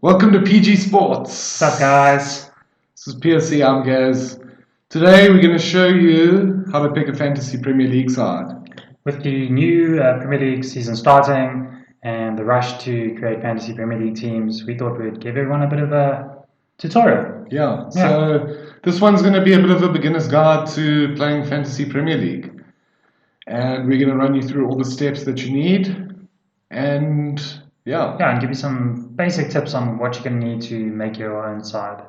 Welcome to PG Sports. What's up, guys? This is PSC, I'm Gaz. Today we're going to show you how to pick a fantasy Premier League side. With the new Premier League season starting and the rush to create fantasy Premier League teams, we thought we'd give everyone a bit of a tutorial. Yeah, so this one's going to be a bit of a beginner's guide to playing fantasy Premier League. And we're going to run you through all the steps that you need. And and give you some basic tips on what you're going to need to make your own side.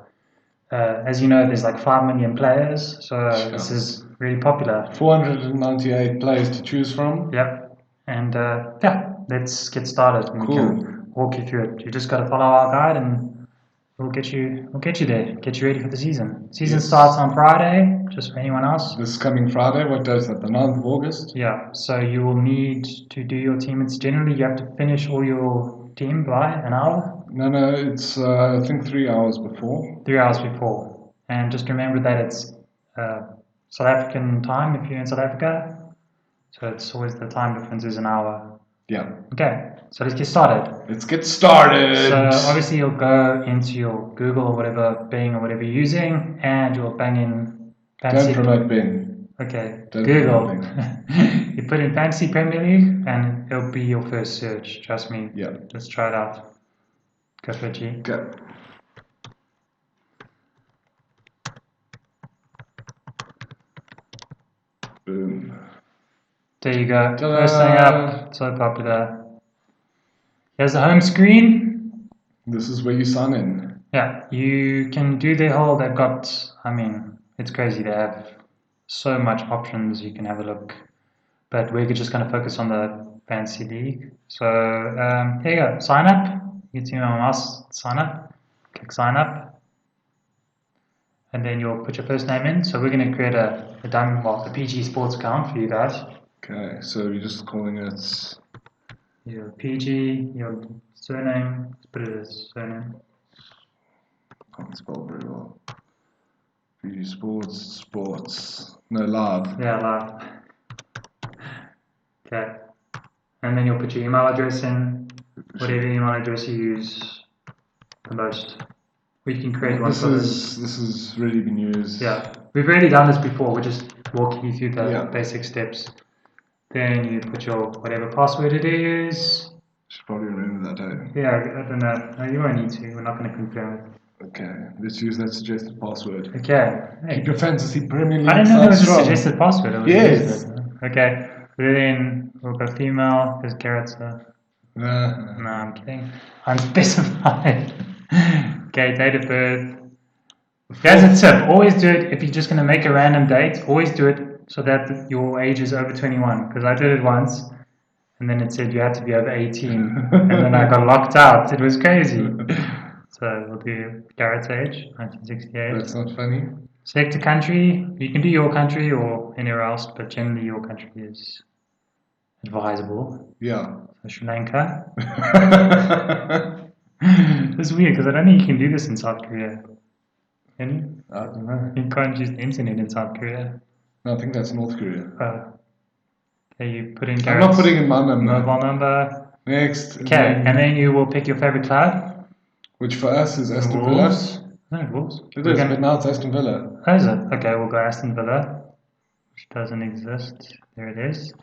As you know, there's like 5 million players, so this is really popular. 498 players to choose from. Yep. And let's get started. And Cool. We can walk you through it. You just got to follow our guide and we'll get you there, get you ready for the season. Season starts on Friday, just for anyone else. This coming Friday, what day is that? The 9th of August? Yeah, so you will need to do your team. It's generally you have to finish all your team by an hour. No, it's I think 3 hours before. 3 hours before. And just remember that it's South African time if you're in South Africa. So it's always the time difference is an hour. Yeah. Okay, so let's get started. Let's get started. So obviously you'll go into your Google or whatever, Bing or whatever you're using, and you'll bang in Don't promote Bing. Okay, Don't Google. promote You put in Fantasy Premier League and it'll be your first search. Trust me. Yeah. Let's try it out. Go for it, G. Go. Boom. There you go. Ta-da. First thing up. So popular. Here's the home screen. This is where you sign in. Yeah, you can do their whole. They've got. I mean, it's crazy. They have so much options. You can have a look. But we're just going to focus on the Fantasy League. So here you go. Sign up. You can see my mouse. Sign up. Click sign up. And then you'll put your first name in. So we're going to create a PG Sports account for you guys. Okay, so we're just calling it Your PG, your surname. Let's put it as surname. can't spell very well. PG Sports. No, live. Yeah, live. Okay. And then you'll put your email address in. Whatever email address you use the most. We can create one for this. This has already been used. Yeah, we've already done this before. We're just walking you through the Yeah. basic steps. Then you put your whatever password it is. Should probably remember that, eh? Yeah, I don't know. No, you won't need to. We're not going to confirm it. Okay, let's use that suggested password. Okay. Keep your fantasy Premier League I didn't know there was a strong. suggested password. It was Yes. suggested. Okay. Then we'll go female. There's carrots. No, Nah. I'm kidding. Unspecified. Okay, date of birth. There's a tip. Always do it if you're just going to make a random date. Always do it so that your age is over 21. Because I did it once, and then it said you had to be over 18, and then I got locked out. It was crazy. So we'll do Garrett's age, 1968. That's not funny. Select a country. You can do your country or anywhere else, but generally your country is advisable. Yeah. So Sri Lanka. It's weird because I don't think you can do this in South Korea. Can you? I don't know. You can't use the internet in South Korea. No, I think that's North Korea. Okay, you put in I'm Garrett's not putting in my number. mobile number. Next. Okay, and then you will pick your favorite club. Which for us is Aston Villa. Wolves. No, Wolves. It We're is, gonna- but now it's Aston Villa. Oh, is it? Okay, we'll go Aston Villa, which doesn't exist. There it is.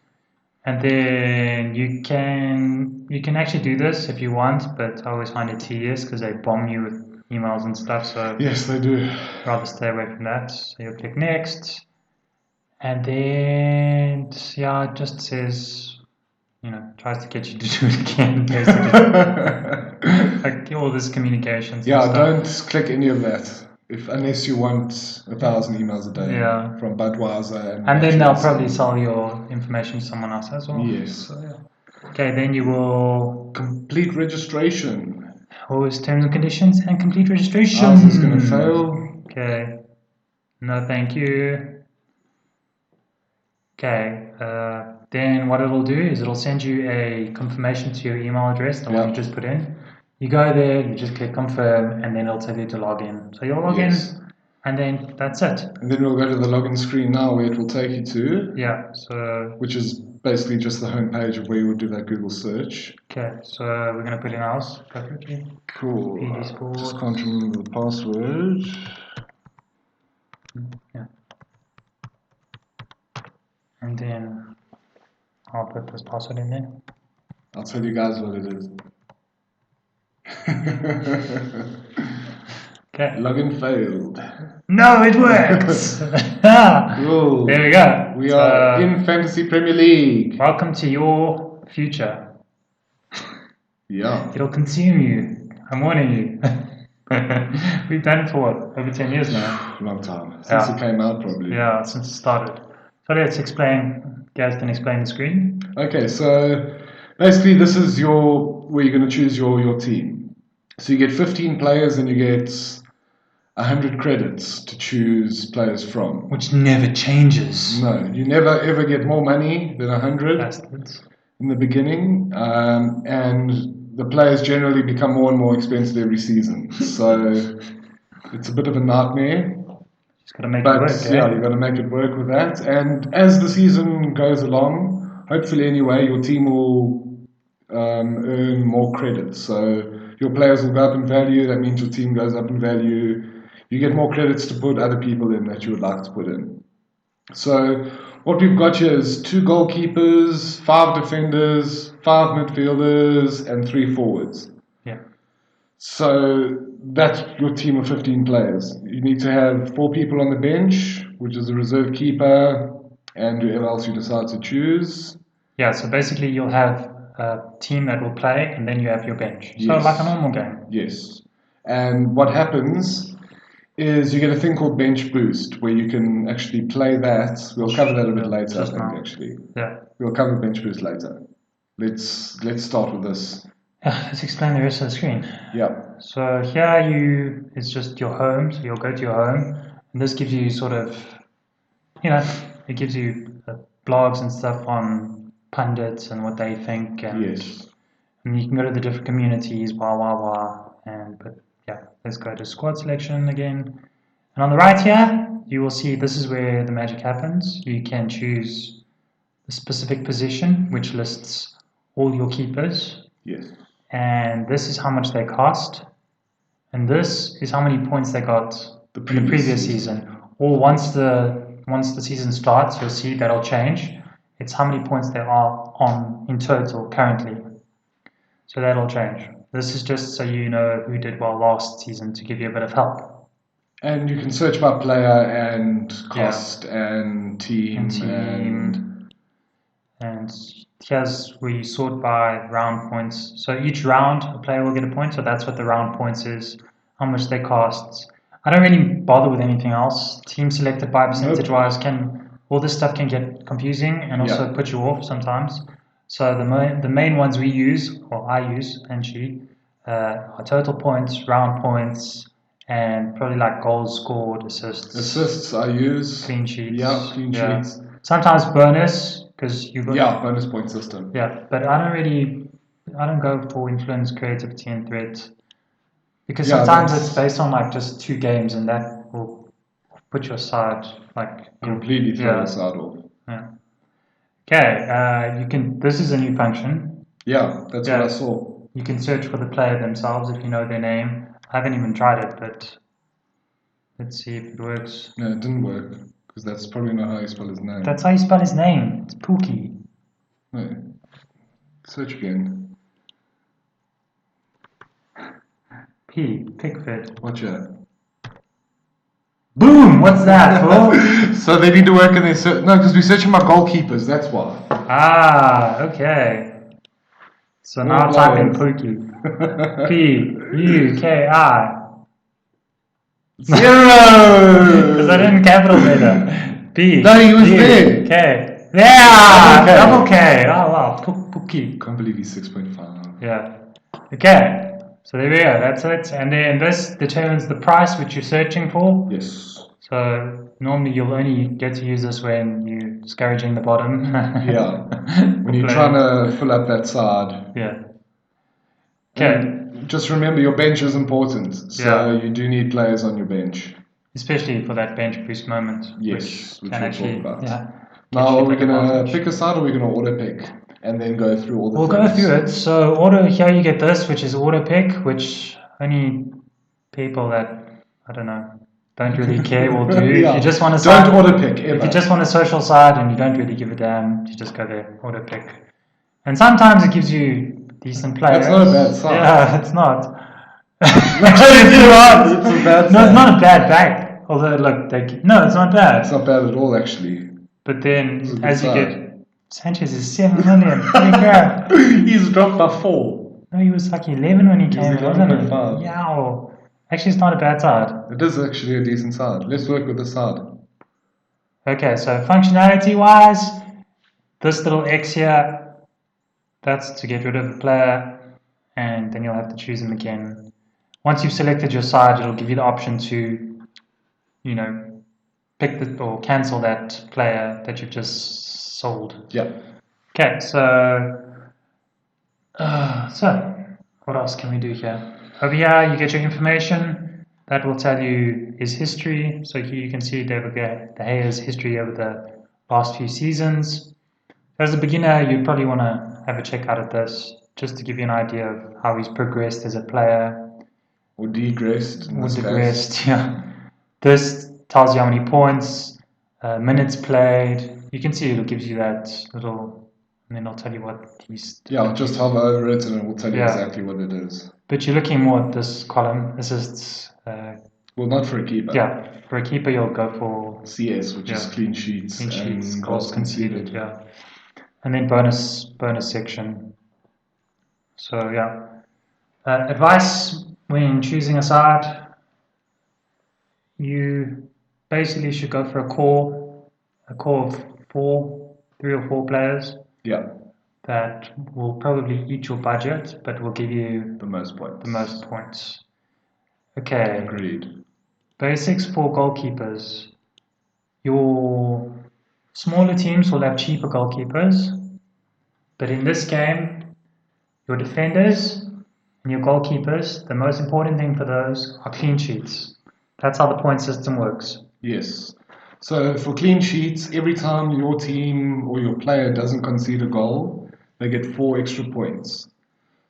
And then you can actually do this if you want, but I always find it tedious because they bomb you with emails and stuff. So Yes, they do. rather stay away from that. So you'll click next, and then it just says, tries to get you to do it again, basically. Like all this communications. Yeah, and stuff. don't click any of that. Unless you want 1,000 emails a day Yeah. from Budweiser. And then they'll Matches. probably sell your information to someone else as well. Yes. So, yeah. Okay, then you will Complete registration. always terms and conditions and complete registration. Ours is going to fail. Okay. No, thank you. Okay. Then what it'll do is it'll send you a confirmation to your email address, the one Yeah. you just put in. You go there, you just click confirm, and then it'll tell you to log in. So you'll log Yes. in. and then that's it. And then we'll go to the login screen now where it will take you to, Yeah, so, which is basically just the home page of where you would do that Google search. okay, so we're going to put in ours. Perfectly. Cool. PD Sports. Just can't remember the password. Yeah. And then I'll put this password in there. I'll tell you guys what it is. Okay. Login failed. No, it works! Cool. There we go. We So, are in Fantasy Premier League. welcome to your future. Yeah. It'll consume you. I'm warning you. We've done it for what, over 10 years now? Long time. Since Yeah. it came out, probably. Yeah, since it started. So let's explain. Gaz can explain the screen. Okay, so basically this is where you're going to choose your team. So you get 15 players and you get 100 credits to choose players from. Which never changes. No, you never ever get more money than 100 Bastards. in the beginning, and the players generally become more and more expensive every season. So it's a bit of a nightmare. Just gotta make But it work, yeah, eh? you've got to make it work with that. And as the season goes along, hopefully anyway, your team will earn more credits. So your players will go up in value. That means your team goes up in value. You get more credits to put other people in that you would like to put in. So what we've got here is 2 goalkeepers, 5 defenders, 5 midfielders, and 3 forwards. Yeah. So that's your team of 15 players. You need to have 4 people on the bench, which is a reserve keeper, and whoever else you decide to choose. Yeah, so basically you'll have a team that will play and then you have your bench. So Yes. like a normal game. Yes. And what happens is you get a thing called bench boost, where you can actually play that. We'll cover that a bit later, I Just think, now. actually. Yeah. We'll cover bench boost later. Let's start with this. Let's explain the rest of the screen. Yeah. So here it's just your home, so you'll go to your home, and this gives you sort of, it gives you blogs and stuff on pundits and what they think, and, Yes. and you can go to the different communities, but yeah, let's go to squad selection again. And on the right here, you will see this is where the magic happens. You can choose the specific position, which lists all your keepers. Yes. And this is how much they cost, and this is how many points they got The in the previous season. Or once the season starts, you'll see that'll change. It's how many points they are on in total currently. So that'll change. This is just so you know who did well last season to give you a bit of help. And you can search by player and cost and team And here's where you sort by round points. So each round, a player will get a point. So that's what the round points is, how much they cost. I don't really bother with anything else. Team selected by percentage-wise all this stuff can get confusing and also put you off sometimes. So the main ones we use, or I use, and she, are total points, round points, and probably like goals scored, assists. Assists I use. Clean sheets. Yeah, clean sheets. Sometimes bonus, because you got bonus point system. Yeah, but I don't go for influence, creativity, and threat, because sometimes it's based on like just 2 games, and that will put your side like completely throw your side off. Yeah. Okay, you can. This is a new function. Yeah, that's what I saw. You can search for the player themselves if you know their name. I haven't even tried it, but let's see if it works. No, it didn't work, because that's probably not how you spell his name. That's how you spell his name. It's Pookie. No. Search again. Pickford. Watch out. Boom! What's that, fool? So they need to work in their... No, because we're searching my goalkeepers, that's why. Ah, okay. So now type in Pookie. P-U-K-I. 0! Because I didn't capital letter. P. No, he was there. K. Yeah! Double K. Oh, wow. Pookie. Can't believe he's 6.5. Yeah. Okay. So there we go. That's it. And then this determines the price which you're searching for. Yes. So normally you'll only get to use this when you're scrounging the bottom. Yeah. When you're trying to fill up that side. Yeah. Okay. Just remember your bench is important. So you do need players on your bench. especially for that bench boost moment. Yes, which can we'll actually, talk about. yeah. Now, are we take going to advantage. pick a side or are we going to auto pick and then go through all the We'll things? go through it. So auto here you get this, which is auto pick, which only people that I don't know don't really care will do. Yeah. If you just want to Don't auto pick ever. if you just want a social side and you don't really give a damn, you just go there, auto pick. And sometimes it gives you decent players. That's not a bad side. Yeah, it's not. It's a bad No, side. it's not a bad back. Although, look, no, it's not bad. It's not bad at all, actually. But It's a then, good as you side. get, Sanchez is 7 million. Holy crap. He's dropped by 4. No, he was like 11 when he He was came in, wasn't it? 11.5. Yeah. Actually, it's not a bad side. It is actually a decent side. Let's work with the side. Okay, so functionality-wise, this little X here, that's to get rid of a player, and then you'll have to choose him again. Once you've selected your side, it'll give you the option to, pick or cancel that player that you've just sold. Yeah. Okay, so what else can we do here? Over here, you get your information. That will tell you his history. So here you can see David De Gea's history over the last few seasons. As a beginner, you'd probably want to have a check out at this, just to give you an idea of how he's progressed as a player. Or degressed. Or digressed, yeah. This tells you how many points, minutes played. You can see it gives you that little, and then I'll tell you what he's. Yeah, just hover over it and it will tell you Yeah. exactly what it is. But you're looking more at this column, assists. Well, not for a keeper. Yeah, for a keeper, you'll go for CS, which is clean sheets, and goals conceded. Yeah, and then bonus section. So yeah, advice when choosing a side, you basically should go for a core of 3 or 4 players. Yeah. That will probably eat your budget, but will give you the most points. Okay. Agreed. Basics for goalkeepers. Your smaller teams will have cheaper goalkeepers, but in this game, your defenders and your goalkeepers, the most important thing for those are clean sheets. That's how the point system works. Yes. So for clean sheets, every time your team or your player doesn't concede a goal, they get 4 extra points.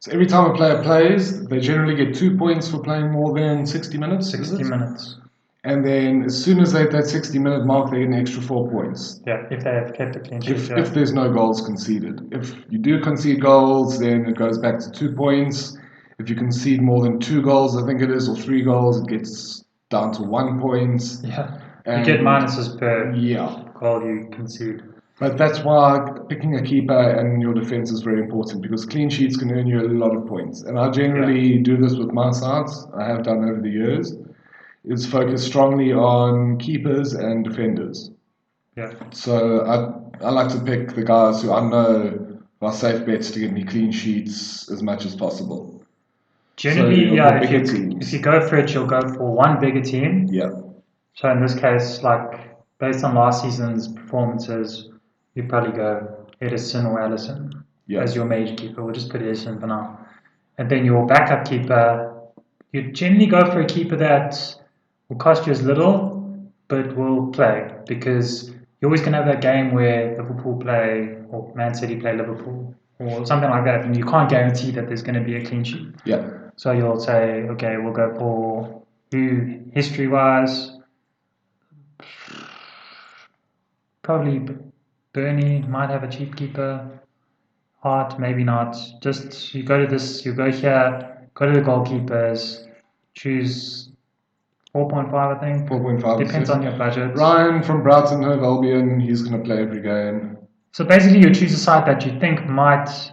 So every time a player plays, they generally get 2 points for playing more than 60 minutes. 60 minutes. And then as soon as they hit that 60-minute mark, they get an extra 4 points. Yeah, if they have kept a clean sheet. If there's no goals conceded. If you do concede goals, then it goes back to 2 points. If you concede more than 2 goals, I think it is, or 3 goals, it gets down to 1 point. Yeah, you get minuses per goal you concede. But that's why picking a keeper and your defense is very important, because clean sheets can earn you a lot of points. And I generally do this with my sides. I have done over the years. Is focus strongly on keepers and defenders. Yeah. So I like to pick the guys who I know are safe bets to give me clean sheets as much as possible. Generally, if you go for it, you'll go for one bigger team. Yeah. So in this case, like based on last season's performances, you'd probably go Edison or Allison as your major keeper. We'll just put Edison for now. And then your backup keeper, you generally go for a keeper that will cost you as little, but will play, because you're always going to have that game where Liverpool play, or Man City play Liverpool, or something like that, and you can't guarantee that there's going to be a clean sheet. Yeah. So you'll say, okay, we'll go for who, history-wise, probably Bernie might have a cheap keeper. Hart, maybe not. Just you go to this, you go here, go to the goalkeepers, choose 4.5, I think. 4.5. Depends on your budget. Ryan from Brighton Hove Albion, he's going to play every game. So basically, you choose a side that you think might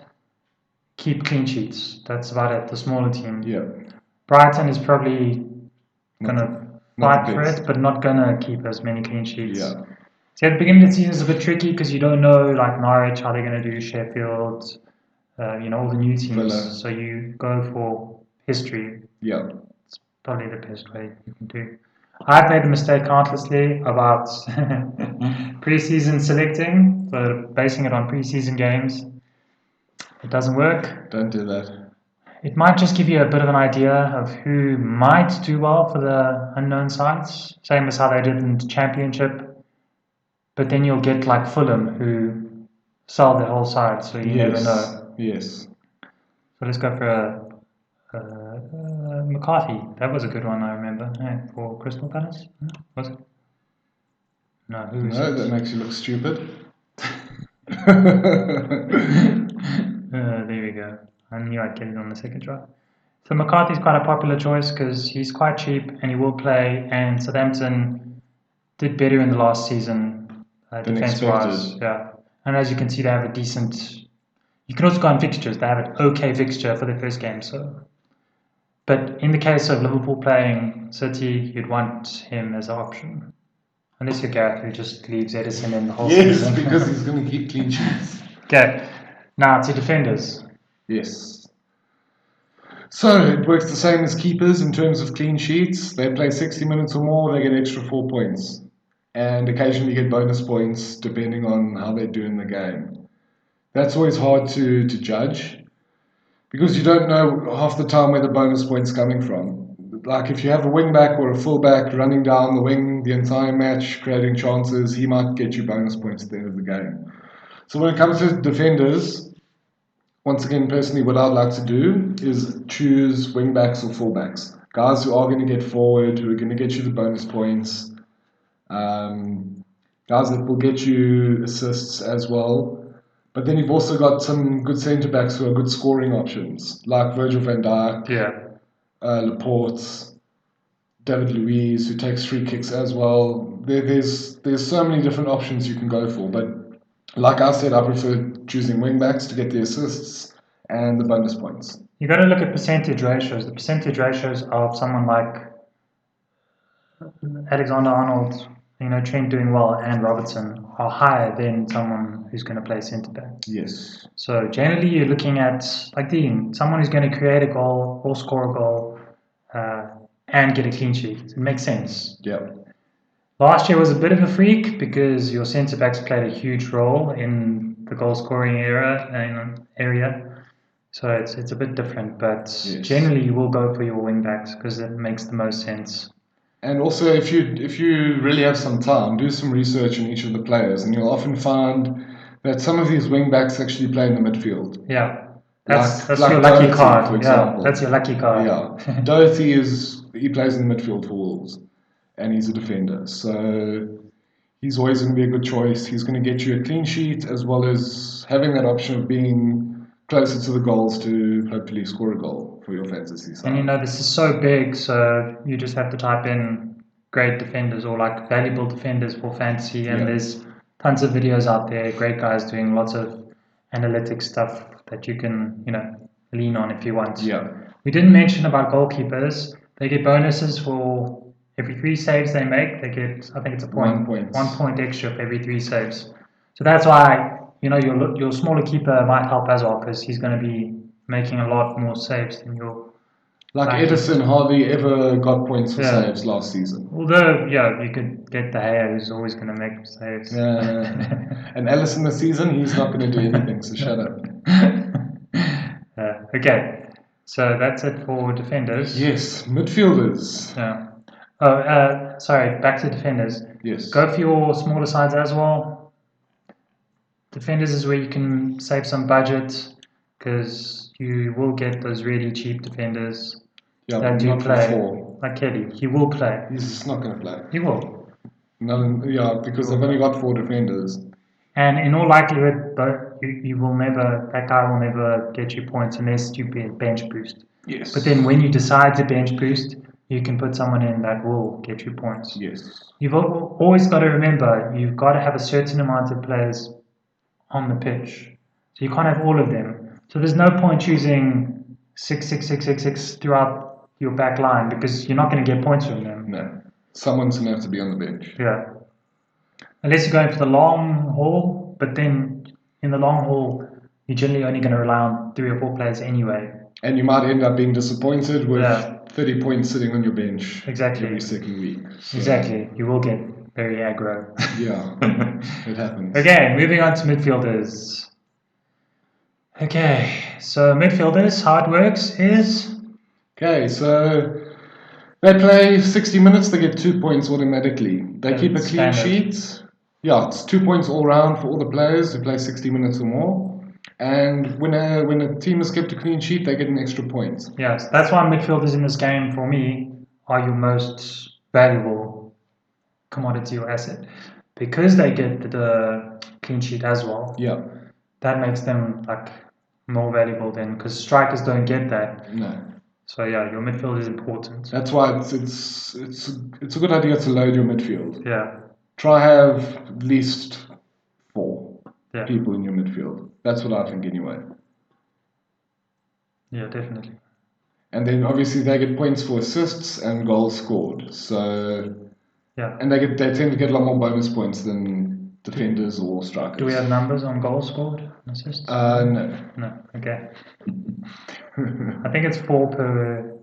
keep clean sheets. That's about it, the smaller team. Yeah. Brighton is probably going to fight for it, but not going to keep as many clean sheets. Yeah. So at the beginning of the season is a bit tricky because you don't know, like Norwich, how they're going to do, Sheffield, all the new teams. Villa. So you go for history. Yeah. It's probably the best way you can do. I've made the mistake countlessly about pre-season selecting, so basing it on pre-season games. It doesn't work. Don't do that. It might just give you a bit of an idea of who might do well for the unknown sides, same as how they did in the Championship. But then you'll get like Fulham, who sell their whole side, so you never know. Yes. So let's go for McCarthy. That was a good one, I remember. For Crystal Palace, was it? No, who is No, it? that makes you look stupid. There we go. I knew I'd get it on the second try. So McCarthy's quite a popular choice because he's quite cheap and he will play. And Southampton did better in the last season, Than defense-wise. expected. Yeah, and as you can see, they have a decent. You can also go on fixtures. They have an okay fixture for their first game. So, but in the case of Liverpool playing City, you'd want him as an option. Unless you're Gareth, who just leaves Edison in the whole Yes, season. because he's going to keep clean sheets. Okay, now to defenders. Yes. So it works the same as keepers in terms of clean sheets. They play 60 minutes or more, they get extra 4 points. And occasionally get bonus points depending on how they do in the game. That's always hard to judge because you don't know half the time where the bonus point's coming from. Like if you have a wing back or a full back running down the wing the entire match, creating chances, he might get you bonus points at the end of the game. So when it comes to defenders, once again, personally, what I'd like to do is choose wing backs or fullbacks. Guys who are going to get forward, who are going to get you the bonus points. Guys that will get you assists as well. But then you've also got some good centre backs who are good scoring options, like Virgil van Dijk, Laporte, David Luiz, who takes free kicks as well. There's so many different options you can go for. But like I said, I prefer choosing wing backs to get the assists and the bonus points. You've got to look at percentage ratios. The percentage ratios of someone like Alexander-Arnold, Trent doing well, and Robertson are higher than someone who's going to play centre back. Yes. So generally, you're looking at like Dean, someone who's going to create a goal or score a goal and get a clean sheet. It makes sense. Yeah. Last year was a bit of a freak because your centre backs played a huge role in the goal scoring area. So it's a bit different, but generally you will go for your wing backs because it makes the most sense. And also, if you really have some time, do some research on each of the players, and you'll often find that some of these wing backs actually play in the midfield. Yeah, that's like your lucky Doherty, card. for example. Yeah, that's your lucky card. Yeah, Doherty he plays in the midfield for Wolves, and he's a defender, so he's always going to be a good choice. He's going to get you a clean sheet as well as having that option of being closer to the goals to hopefully score a goal for your fantasy side. And this is so big, so you just have to type in great defenders or like valuable defenders for fantasy, and there's tons of videos out there, great guys doing lots of analytics stuff that you can, lean on if you want. Yeah. We didn't mention about goalkeepers. They get bonuses for every 3 saves they make. They get, I think it's a point. 1 point extra for every 3 saves. So that's why, your smaller keeper might help as well because he's going to be making a lot more saves than your... Like Edison hardly ever got points for saves last season. Although, you could get De Gea, who's always going to make saves. And Alisson this season, he's not going to do anything, so shut up. Okay, so that's it for defenders. Yes, midfielders. Yeah. Oh, sorry, back to defenders. Yes. Go for your smaller sides as well. Defenders is where you can save some budget because you will get those really cheap defenders that do play. Like Kelly, he will play. He's just not going to play. He will. No, because they've only got 4 defenders. And in all likelihood, that guy will never get you points unless you bench boost. Yes. But then when you decide to bench boost, you can put someone in that will get you points. Yes. You've always got to remember, you've got to have a certain amount of players on the pitch. So you can't have all of them. So there's no point choosing 6 throughout your back line because you're not going to get points from them. No. Someone's going to have to be on the bench. Yeah. Unless you're going for the long haul, but then in the long haul, you're generally only going to rely on 3 or 4 players anyway. And you might end up being disappointed with 30 points sitting on your bench every second week. So. Exactly. You will get very aggro. Yeah, it happens. Okay, moving on to midfielders. Okay, so midfielders, how it works is Okay, so they play 60 minutes, they get 2 points automatically. They keep a it's clean standard. sheet. Yeah, it's 2 points all round for all the players who play 60 minutes or more. And when a team has kept a clean sheet, they get an extra point. Yes, that's why midfielders in this game, for me, are your most valuable commodity or asset. Because they get the clean sheet as well, Yeah, that makes them like more valuable then, because strikers don't get that. no. So yeah, your midfield is important. That's why it's a good idea to load your midfield. Yeah, Try have at least four yeah, people in your midfield. That's what I think anyway. yeah, definitely. And then obviously they get points for assists and goals scored. So Yeah. and they tend to get a lot more bonus points than defenders or strikers. Do we have numbers on goals scored and assists? No. No. Okay. I think it's 4 per.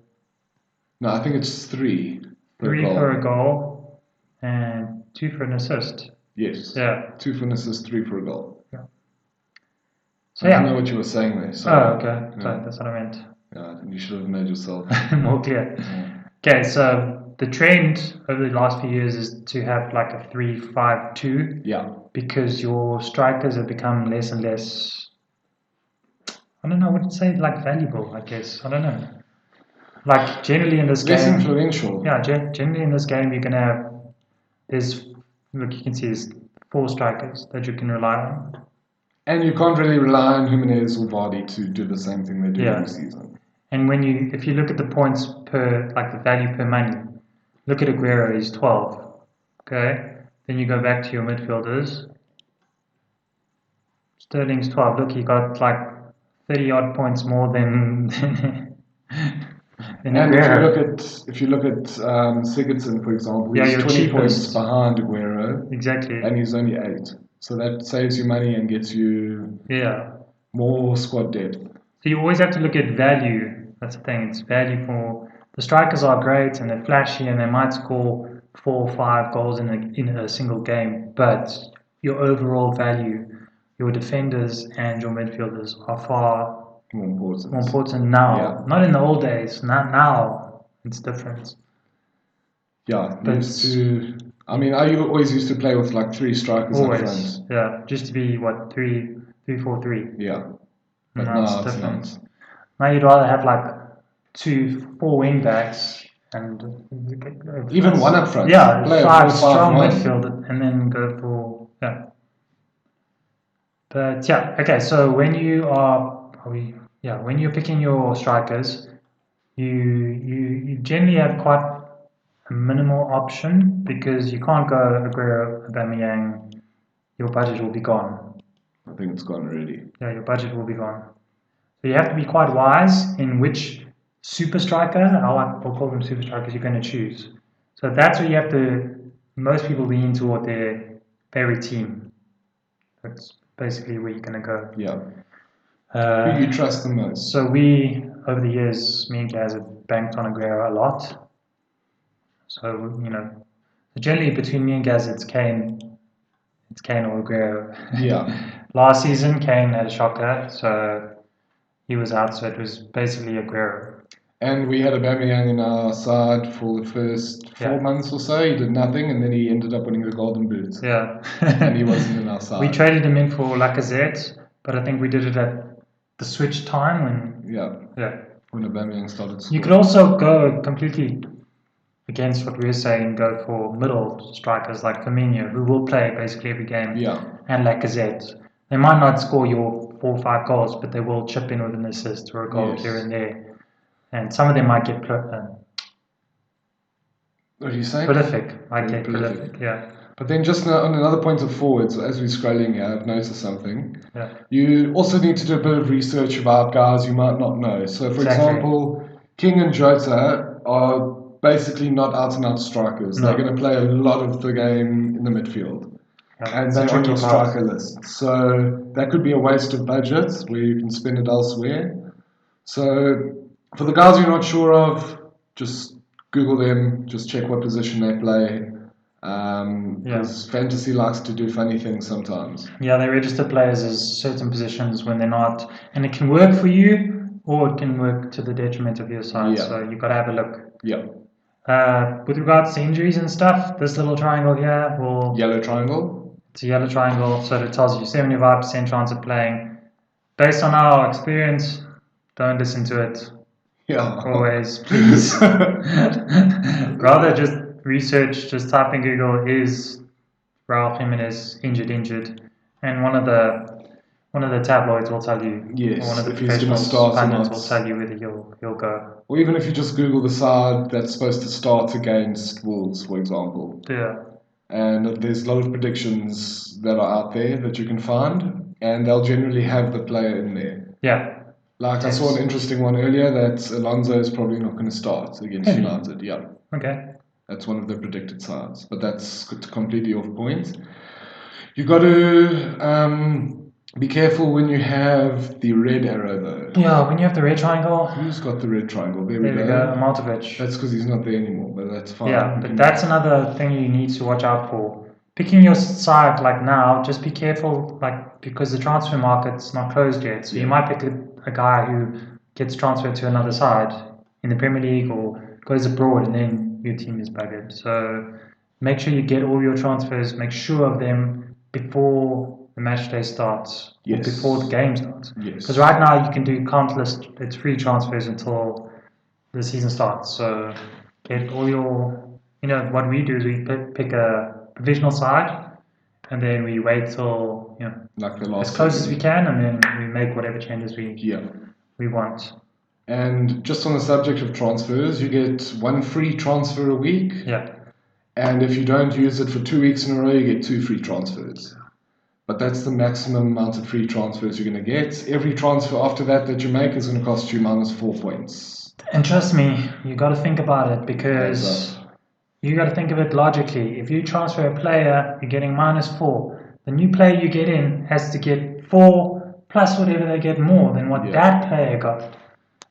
No, I think it's three per 3 goal. for a goal and 2 for an assist. Yes. Yeah. 2 for an assist, 3 for a goal. Yeah. So So I didn't yeah. know what you were saying there. Oh, Sorry. okay. Yeah. Sorry, that's what I meant. Yeah, I think you should have made yourself More clear. Yeah. Okay, so the trend over the last few years is to have like a 3-5-2 Yeah. because your strikers have become less and less. I don't know what to say, like valuable, I guess. I don't know. Like generally in this Less game, influential. yeah, generally in this game you're gonna have look, you can see there's 4 strikers that you can rely on. And you can't really rely on Jimenez or Vardy to do the same thing they do Yeah. every season. And if you look at the points per, like the value per money, look at Aguero, he's 12. Okay, then you go back to your midfielders. Sterling's 12. Look, he got like 30 odd points more than And Aguero. if you look at Sigurdsson, for example, Yeah, he's your 20 points cheapest. behind Aguero, Exactly. and he's only 8. So that saves you money and gets you Yeah. more squad depth. So you always have to look at value. That's the thing. It's value for the strikers are great and they're flashy and they might score 4 or 5 goals in a single game, but your overall value, your defenders and your midfielders are far More important. more important now. Yeah. Not in the old days. Now it's different. Yeah, But used to. I mean, I always used to play with like 3 strikers up always, front. yeah, just to be what 3-4-3. Yeah, but Now now it's it's different. not. Now you'd rather have like 4 wing backs and Even one up front. yeah, Play a 5 4-5-1. strong midfield and then go for yeah. But yeah, okay. So when when you're picking your strikers, you generally have quite a minimal option because you can't go Aguero, Aubameyang. Your budget will be gone. I think it's gone already. Yeah, your budget will be gone. So you have to be quite wise in which super striker, I'll call them super strikers, you're going to choose. So that's where you have to, most people lean toward their favorite team. That's basically where you're going to go. Yeah. Who you trust the most? So over the years, me and Gaz have banked on Aguero a lot. So, generally between me and Gaz, it's Kane or Aguero. Yeah. Last season, Kane had a shocker, so he was out, so it was basically Aguero. And we had Aubameyang in our side for the first 4 months or so. He did nothing, and then he ended up winning the Golden Boot. Yeah. And he wasn't in our side. We traded him in for Lacazette, but I think we did it at the switch time when Aubameyang started scoring. You could also go completely against what we were saying, go for middle strikers like Firmino, who will play basically every game, and Lacazette. They might not score your 4 or 5 goals, but they will chip in with an assist or a goal here and there. And some of them might get what are you saying? prolific. Yeah. But then just on another point of forwards, as we're scrolling here, I've noticed something. Yeah. You also need to do a bit of research about guys you might not know. So, for example, King and Jota are basically not out-and-out strikers. No. They're going to play a lot of the game in the midfield. Yeah, and they're on your striker list. So that could be a waste of budget where you can spend it elsewhere. So for the guys you're not sure of, just Google them, just check what position they play. Because fantasy likes to do funny things sometimes. Yeah, they register players as certain positions when they're not, and it can work for you or it can work to the detriment of your side. Yeah. So you've got to have a look. Yeah. With regards to injuries and stuff, this little triangle here will. Yellow triangle. It's a yellow triangle, so it tells you 75% chance of playing. Based on our experience, don't listen to it. Yeah. Always, please. Rather just research, just type in Google, is Raul Jimenez injured, and one of the tabloids will tell you. Yes, Or one of the if he's gonna professional start or pundits not. will tell you whether he'll go. Or even if you just Google the side that's supposed to start against Wolves, for example. Yeah. And there's a lot of predictions that are out there that you can find, and they'll generally have the player in there. Yeah. Like I saw an interesting one earlier that Alonso is probably not going to start against Really? United. Yeah, Okay. that's one of the predicted sides, but that's completely off point. You got to be careful when you have the red arrow though. Yeah, when you have the red triangle, Who's got the red triangle? There we there we go, Arnautovic. That's because he's not there anymore, but that's fine. Yeah, You but can- that's another thing you need to watch out for. Picking your side like now, just be careful, like because the transfer market's not closed yet. So you Yeah. might pick a guy who gets transferred to another side in the Premier League or goes abroad, and then your team is buggered. So make sure you get all your transfers, make sure of them before the match day starts, Yes. or before the game starts. Yes. Because right now you can do countless, it's free transfers until the season starts. So get all your, what we do is we pick a provisional side, and then we wait till like the last as close as second. we can, and then we make whatever changes Yeah. we want. And just on the subject of transfers, you get one free transfer a week. Yeah. And if you don't use it for 2 weeks in a row, you get 2 free transfers. But that's the maximum amount of free transfers you're going to get. Every transfer after that you make is going to cost you -4 points. And trust me, you got to think about it, because That's you got to think of it logically. If you transfer a player, you're getting -4. The new player you get in has to get 4 plus whatever they get more than what that player got.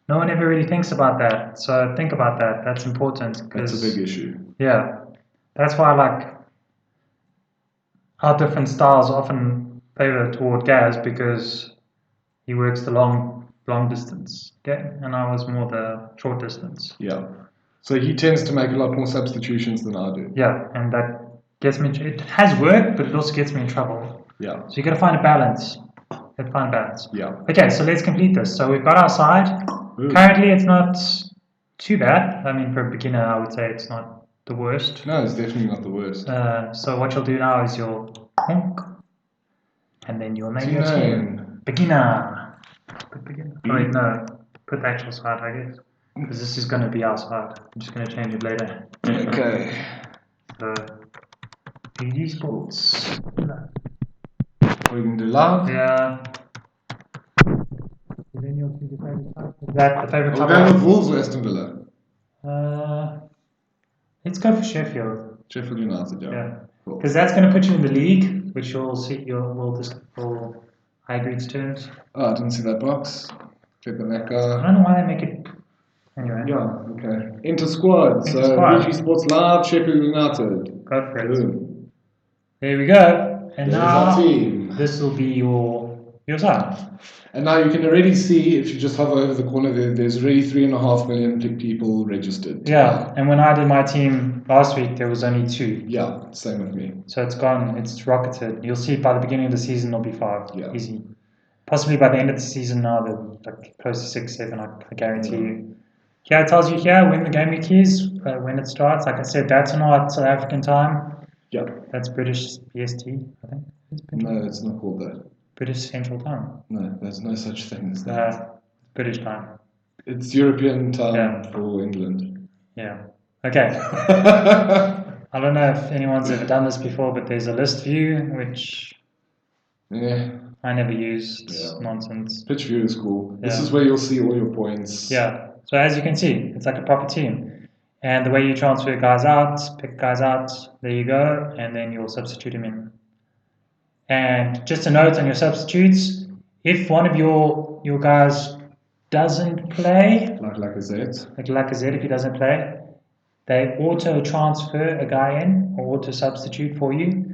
No one ever really thinks about that. So think about that. That's important. That's a big issue. Yeah. That's why our different styles often favor toward Gaz, because he works the long distance. Okay? And I was more the short distance. Yeah. So he tends to make a lot more substitutions than I do. Yeah, and that gets me. It has worked, but it also gets me in trouble. Yeah. So you got to find a balance. Yeah. Okay, so let's complete this. So we've got our side. Ooh. Currently, it's not too bad. I mean, for a beginner, I would say it's not the worst. No, it's definitely not the worst. So what you'll do now is you'll honk, and then you'll name your What's your team. name? Beginner. Put beginner. Oh, wait, no. Put the actual side, I guess. Because this is going to be our side. I'm just going to change it later. Okay. So, BD Sports. We can do live. Yeah. Is any of you the favorite club? Is that the favorite We'll club? go with Wolves or Aston Villa. Let's go for Sheffield. Sheffield United, yeah. Yeah. Cool. Because that's going to put you in the league, which you'll see. I agree to terms. Oh, I didn't see that box. Click on that I guy. don't know why they make it. Anyway. Yeah, okay. Enter squad. Enter So squad. BG Sports Live, Sheffield United. Go for it. Boom. There we go. And There's now our team. this will be your side. And now you can already see, if you just hover over the corner there, there's already 3.5 million people registered. Yeah, and when I did my team last week, there was only 2. Yeah, same with me. So it's gone, it's rocketed. You'll see by the beginning of the season, there'll be 5. Yeah. Easy. Possibly by the end of the season now, they're like close to 6, 7, I guarantee you. Here it tells you here when the game week is, when it starts. Like I said, that's not South African time. Yeah. That's British BST, I think. No, it's not called that. British Central Time. No, there's no such thing as that. British time. It's European time Yeah. for England. Yeah. Okay. I don't know if anyone's ever done this before, but there's a list view, which Yeah. I never use. It's Yeah. nonsense. Pitch view is cool. This Yeah. is where you'll see all your points. Yeah. So as you can see, it's like a proper team. And the way you transfer guys out, pick guys out, there you go, and then you'll substitute them in. And just a note on your substitutes, if one of your guys doesn't play, Like Lacazette. like Lacazette, if he doesn't play, they auto transfer a guy in or auto substitute for you,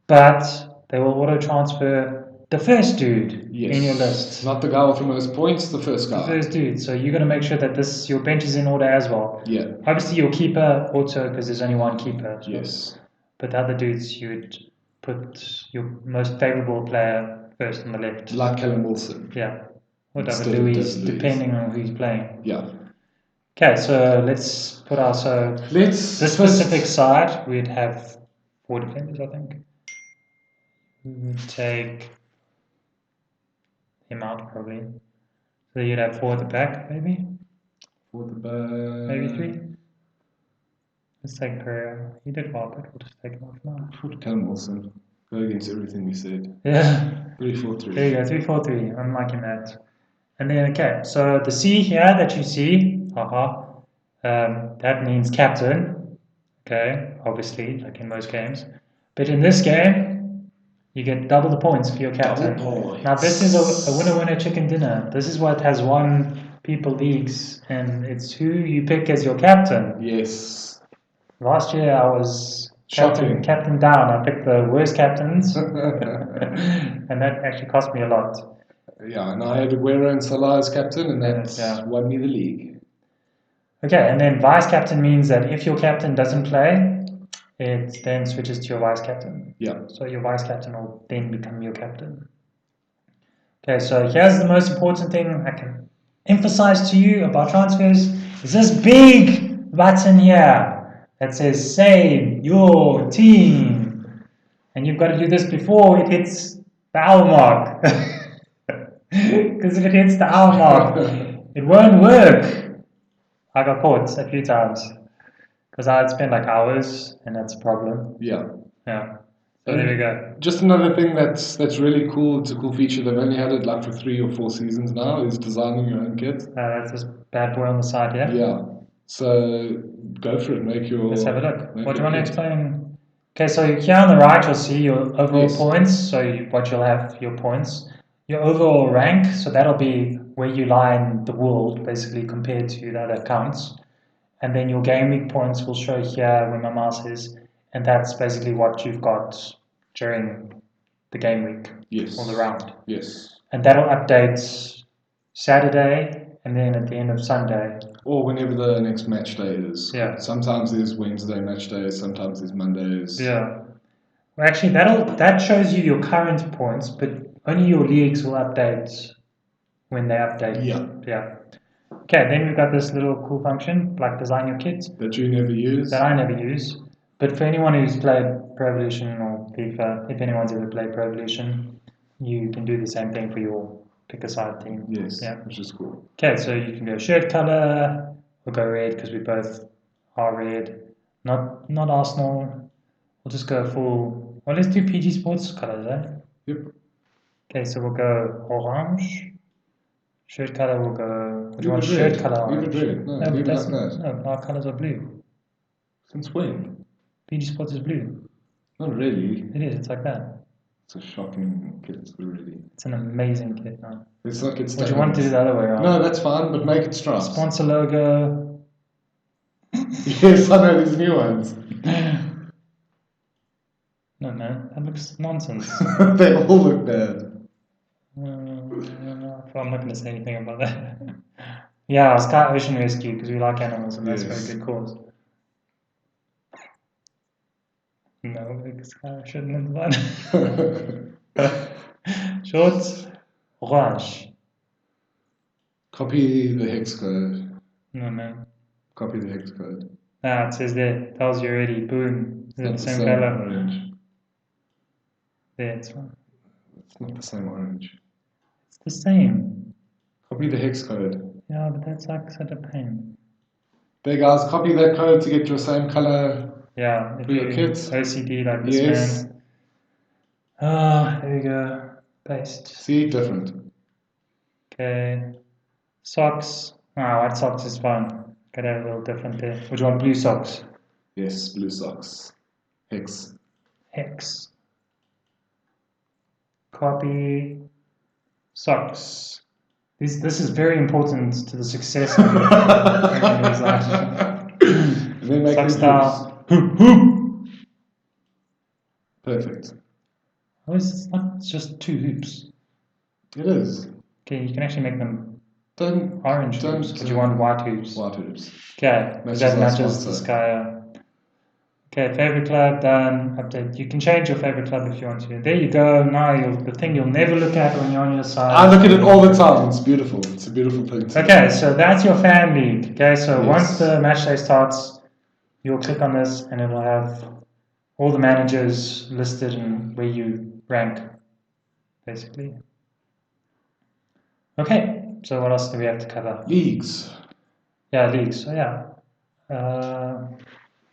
but they will auto transfer the first dude Yes. in your list. Not the guy with the most points, the first The guy. first dude. So you're going to make sure that your bench is in order as well. Yeah. Obviously, your keeper auto because there's only one keeper. So. Yes. But the other dudes, you would put your most favorable player first on the left. Like Callum Wilson. Yeah. Or Instead David of Luiz, David Luiz. depending on who he's playing. Yeah. Okay, so let's put this specific side, we'd have 4 defenders, I think. We would take him out probably. So you'd have 4 at the back, maybe? 4 at the back. Maybe 3? Let's take Pereira. He did well, but we'll just take him off now. Put Callum Wilson. Go against everything we said. Yeah. 3-4-3. There you go, 3-4-3. I'm liking that. And then, okay, so the C here that you see, that means captain. Okay, obviously, like in most games. But in this game, you get double the points for your captain. Now, this is a winner-winner chicken dinner. This is what has won people leagues, and it's who you pick as your captain. Yes. Last year, I was Shocking. captain down. I picked the worst captains, and that actually cost me a lot. Yeah, and I had Aguero and Salah as captain, and that won me the league. Okay, and then vice captain means that if your captain doesn't play, it then switches to your vice captain. Yeah. So your vice captain will then become your captain. Okay, so here's the most important thing I can emphasize to you about transfers is this big button here that says save your team. And you've got to do this before it hits the hour mark. Because if it hits the hour mark, it won't work. I got caught a few times because I'd spend like hours, and that's a problem. Yeah. Yeah. So there we go. Just another thing that's really cool. It's a cool feature. They've only had it like for 3 or 4 seasons now. Is designing your own kit. That's this bad boy on the side here. Yeah. So go for it. Let's have a look. What do you want to explain? Okay, so here on the right, you'll see your overall points. So what you'll have your points. Your overall rank, so that'll be where you lie in the world, basically, compared to the other accounts. And then your game week points will show here where my mouse is, and that's basically what you've got during the game week. Yes. Or the round. Yes. And that'll update Saturday, and then at the end of Sunday. Or whenever the next match day is. Yeah. Sometimes there's Wednesday match days, sometimes there's Mondays. Yeah. Well, actually, that shows you your current points, but only your leagues will update when they update. Yeah. Okay, then we've got this little cool function, like design your kit. That you never use. That I never use. But for anyone who's played Pro Evolution or FIFA, if anyone's ever played Pro Evolution, you can do the same thing for your pick a side team. Yes, yeah. Which is cool. Okay, so you can go shirt color, or go red, because we both are red. Not Arsenal. We'll just go full. Well, let's do PG Sports colors, eh? Yep. Okay, so we'll go orange. Shirt color will go. What do you want? Shirt color orange. Leave it red. No, leave it like that. No, our colors are blue. Since when? PG Sports is blue. Not really. It is. It's like that. It's a shocking kit already. It's an amazing kit now. It's like it's. Would you want to do the other way around? No, that's fine, but make it stripes. Sponsor logo. Yes, I know these new ones. No, man, that looks nonsense. They all look bad. I'm not going to say anything about that. Yeah, Sky Ocean Rescue, because we like animals, and that's a very good cause. No, because Sky shouldn't have done. Short, orange. Copy the hex code. No, man. Copy the hex code. Ah, it says there. Tells you already. Boom. Is it the same color? Orange. There, it's fine. It's not the same orange. It's the same. Copy the hex code. Yeah, but that's like such a pain. There, guys, copy that code to get your same color. Yeah, for your kids. OCD like this man. Ah, there we go. Paste. See, different. Okay. Socks. White socks is fine. Gotta have a little different there. Would you want blue socks? Yes, blue socks. Hex. Hex. Copy. Socks. This is very important to the success of your organization. And then make Suck it style. Perfect. Oh, it's not just 2 hoops. It is. Okay, you can actually make them Don't orange hoops, but you want white hoops. White hoops. Okay, Matches that our matches sponsor. the sky. Okay, favorite club done. Update. You can change your favorite club if you want to. There you go. Now the thing you'll never look at when you're on your side. I look at it all the time. It's beautiful. It's a beautiful thing to Okay, so that's your fan league. Okay, so Yes. once the match day starts, you'll click on this and it'll have all the managers listed and where you rank, basically. Okay, so what else do we have to cover? Leagues. Yeah, leagues. So yeah,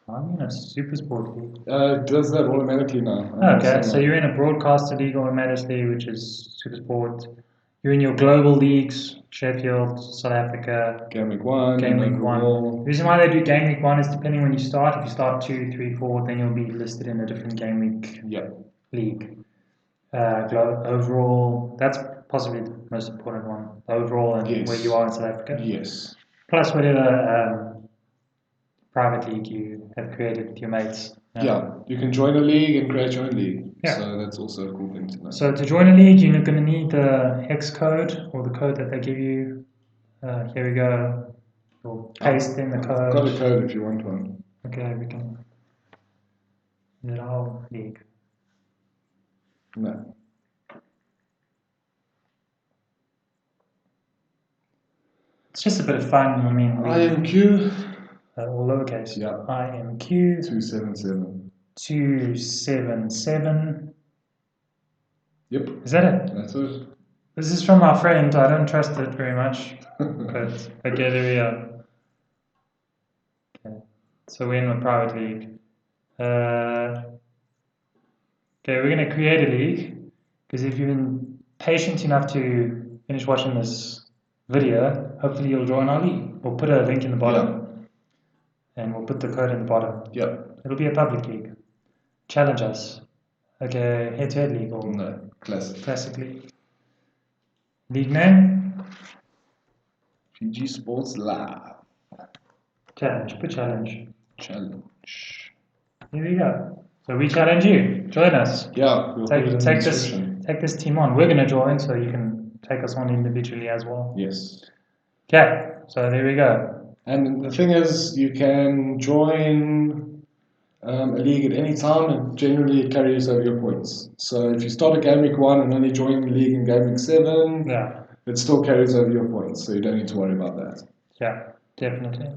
I'm in a super sport league. It does that automatically now. Okay, so you're in a broadcaster league or automatically, which is super sport. You're in your global leagues, Sheffield, South Africa, Game Week 1. Game Week 1. overall. The reason why they do Game Week 1 is depending when you start. If you start 2, 3, 4, then you'll be listed in a different Game Week Yep. league. Overall, that's possibly the most important one. Overall and Yes. where you are in South Africa. Yes. Plus whatever private league you have created with your mates. Yeah. You can join a league and create your own league. Yeah. So that's also a cool thing to know. So to join a league, you're going to need the hex code or the code that they give you. Here we go. You'll paste in the code. I've got a code if you want one. Okay, we can. Is it our league? No. It's just a bit of fun. I mean, IMQ all lowercase. Yeah. IMQ 277. 277. Yep. Is that it? That's it. This is from our friend. I don't trust it very much. But okay, there we are. Okay. So we're in a private league. Okay, we're going to create a league because if you've been patient enough to finish watching this video, hopefully you'll join our league. We'll put a link in the bottom and we'll put the code in the bottom. Yep. It'll be a public league. Challenge us. Okay, head-to-head league or No. Classic league. League name? PG Sports Live. Challenge. Put challenge. Challenge. Here we go. So we challenge you. Join us. Yeah. We'll put it in the Take description. this team on. We're going to join, so you can take us on individually as well. Yes. Okay. So there we go. And the thing is, you can join a league at any time, and generally it carries over your points. So if you start at Game Week 1 and only join the league in Game Week 7, it still carries over your points, so you don't need to worry about that. Yeah, definitely.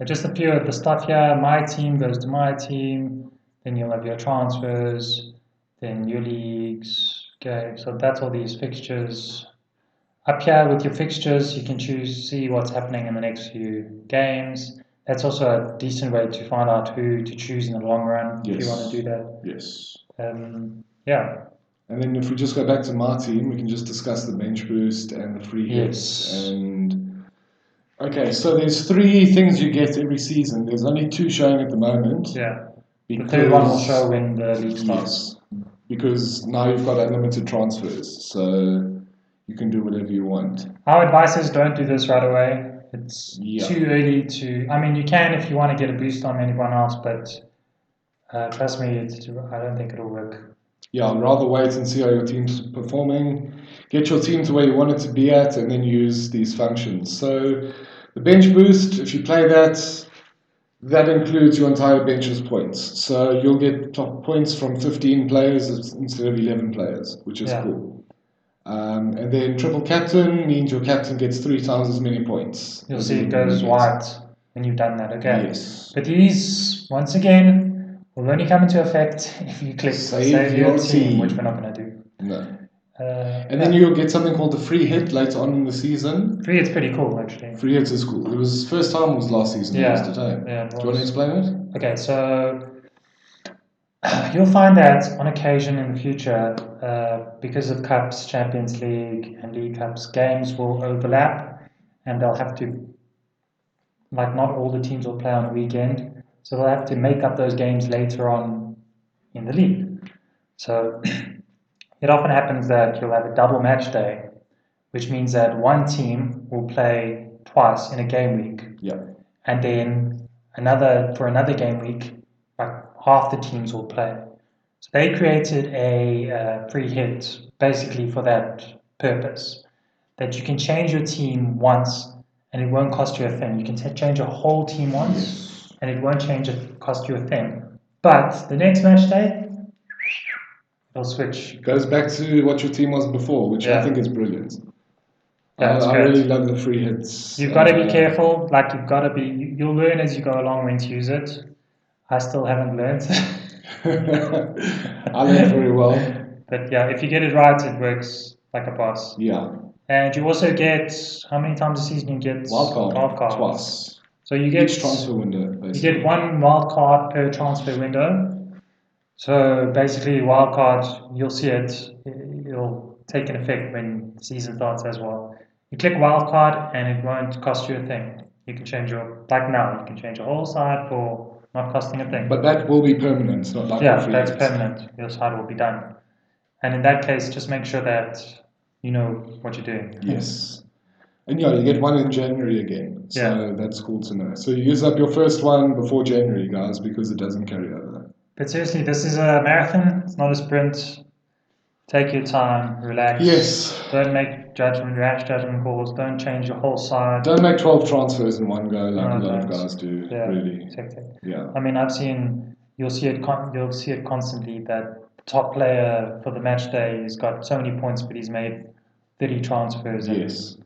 Just a few of the stuff here. My team goes to my team. Then you'll have your transfers. Then your leagues. Okay, so that's all these fixtures. Up here with your fixtures, you can see what's happening in the next few games. That's also a decent way to find out who to choose in the long run if you want to do that. Yes. Yeah. And then if we just go back to my team, we can just discuss the bench boost and the free hits. And okay, so there's 3 things you get every season. There's only 2 showing at the moment. Yeah. The third one will show when the league starts. Yes, because now you've got unlimited transfers, so you can do whatever you want. Our advice is don't do this right away. It's too early to. I mean, you can if you want to get a boost on anyone else, but trust me, I don't think it'll work. Yeah, I'd rather wait and see how your team's performing. Get your team to where you want it to be at, and then use these functions. So the bench boost, if you play that, that includes your entire bench's points. So you'll get top points from 15 players instead of 11 players, which is cool. And then triple captain means your captain gets 3 times as many points. You'll see it goes white when you've done that, okay? Yes. But these, once again, will only come into effect if you click Save Your Team, which we're not going to do. No. And then you'll get something called the free hit later on in the season. Free hit's pretty cool, actually. Free hits is cool. It was first time was last season. Yeah. Yeah. Do you want to explain it? Okay, so you'll find that on occasion in the future, because of Cups, Champions League, and League Cups, games will overlap, and they'll have to, like, not all the teams will play on a weekend, so they'll have to make up those games later on in the league. So it often happens that you'll have a double match day, which means that one team will play twice in a game week. Yeah. And then another game week, like half the teams will play. So they created a free hit basically for that purpose, that you can change your team once and it won't cost you a thing. You can change your whole team once and it won't cost you a thing. But the next match day, it'll switch. It goes back to what your team was before, which I Yeah. think is brilliant. That's I great. really love the free hits. You've got to be careful. Like you've got to be. You'll learn as you go along when to use it. I still haven't learned. I learned very well. But yeah, if you get it right, it works like a boss. Yeah. And you also get, how many times a season you get? Wild card. Twice. Twice. So you get each transfer window. Basically. You get one wild card per transfer window. So basically, wild card, you'll see it. It'll take an effect when the season starts as well. You click wild card, and it won't cost you a thing. You can change like now, you can change your whole side for not costing a thing. But that will be permanent, not like yeah, that's permanent. Your side will be done. And in that case, just make sure that you know what you're doing. Yes. And yeah, you get one in January again. So that's cool to know. So you use up your first one before January, guys, because it doesn't carry over. But seriously, this is a marathon. It's not a sprint. Take your time, relax. Yes. Don't make rash judgment calls. Don't change your whole side. Don't make 12 transfers in one go like a lot of guys do. Yeah, really. exactly. Yeah. I mean, you'll see it constantly that the top player for the match day has got so many points, but he's made 30 transfers. Yes.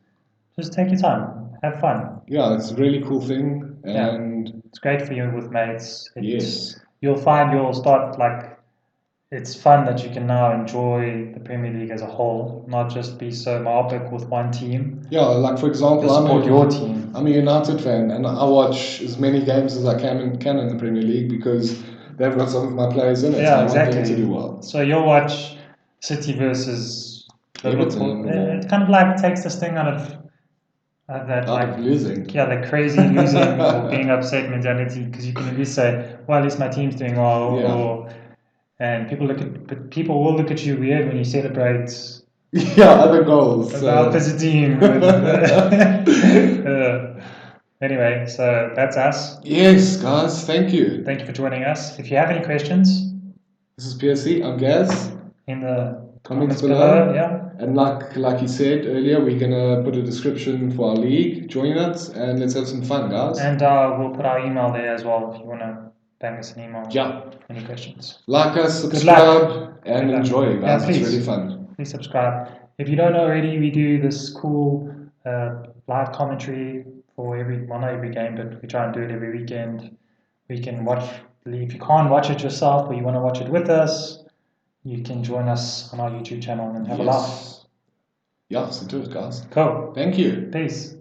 Just take your time, have fun. Yeah, it's a really cool thing, and it's great for you with mates. Yes. You'll find you'll start it's fun that you can now enjoy the Premier League as a whole, not just be so myopic with one team. Yeah, like for example, your team. I'm a United fan, and I watch as many games as I can in the Premier League because they've got some of my players in it. Yeah, so exactly. I want them to do well. So you'll watch City versus Liverpool. It kind of takes this thing out of that losing. Yeah, the crazy losing or being upset mentality, because you can at least say, well, at least my team's doing well. And people will look at you weird when you celebrate. Yeah, other goals. The opposite team. Anyway, so that's us. Yes, guys, thank you. Thank you for joining us. If you have any questions, this is PSC. I'm Gaz. In the comments below. Yeah. And like you said earlier, we're gonna put a description for our league. Join us and let's have some fun, guys. And we'll put our email there as well if you wanna bang us an email. Yeah. Any questions? Like us, subscribe, and enjoy, guys. Yeah, it's really fun. Please subscribe. If you don't know already, we do this cool live commentary for not every game, but we try and do it every weekend. We can watch. If you can't watch it yourself, or you want to watch it with us, you can join us on our YouTube channel and have a laugh. Yeah, so do it, guys. Cool. Thank you. Peace.